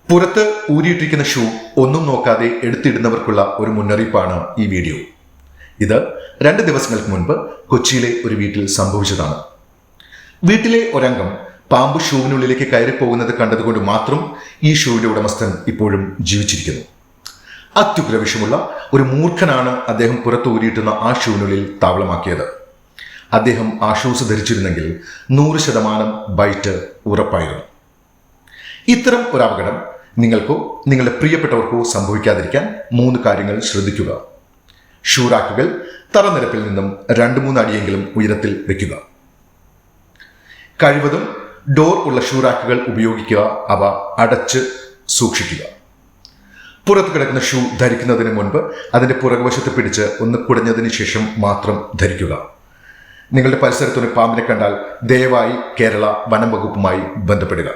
പുറത്ത് ഊരിയിട്ടിരിക്കുന്ന ഷൂ ഒന്നും നോക്കാതെ എടുത്തിടുന്നവർക്കുള്ള ഒരു മുന്നറിയിപ്പാണ് ഈ വീഡിയോ. ഇത് 2 ദിവസങ്ങൾക്ക് മുൻപ് കൊച്ചിയിലെ ഒരു വീട്ടിൽ സംഭവിച്ചതാണ്. വീട്ടിലെ ഒരംഗം പാമ്പ് ഷൂവിനുള്ളിലേക്ക് കയറിപ്പോകുന്നത് കണ്ടതുകൊണ്ട് മാത്രം ഈ ഷൂവിന്റെ ഉടമസ്ഥൻ ഇപ്പോഴും ജീവിച്ചിരിക്കുന്നു. അത്യുഗ്ര വിഷമുള്ള ഒരു മൂർഖനാണ് അദ്ദേഹം പുറത്ത് ഊരിയിട്ടുന്ന ആ ഷൂവിനുള്ളിൽ താവളമാക്കിയത്. അദ്ദേഹം ആ ഷൂസ് ധരിച്ചിരുന്നെങ്കിൽ 100% ബൈറ്റ് ഉറപ്പായിരുന്നു. ഇത്തരം ഒരു അപകടം നിങ്ങൾക്കോ നിങ്ങളുടെ പ്രിയപ്പെട്ടവർക്കോ സംഭവിക്കാതിരിക്കാൻ 3 കാര്യങ്ങൾ ശ്രദ്ധിക്കുക. ഷൂ റാക്കുകൾ തറനിരപ്പിൽ നിന്നും 2-3 അടിയെങ്കിലും ഉയരത്തിൽ വെക്കുക. കഴിവതും ഡോർ ഉള്ള ഷൂ റാക്കുകൾ ഉപയോഗിക്കുക, അവ അടച്ച് സൂക്ഷിക്കുക. പുറത്ത് കിടക്കുന്ന ഷൂ ധരിക്കുന്നതിന് മുൻപ് അതിന്റെ പുറകുവശത്ത് പിടിച്ച് ഒന്ന് കുടഞ്ഞതിന് ശേഷം മാത്രം ധരിക്കുക. നിങ്ങളുടെ പരിസരത്തൊരു പാമ്പിനെ കണ്ടാൽ ദയവായി കേരള വനം വകുപ്പുമായി ബന്ധപ്പെടുക.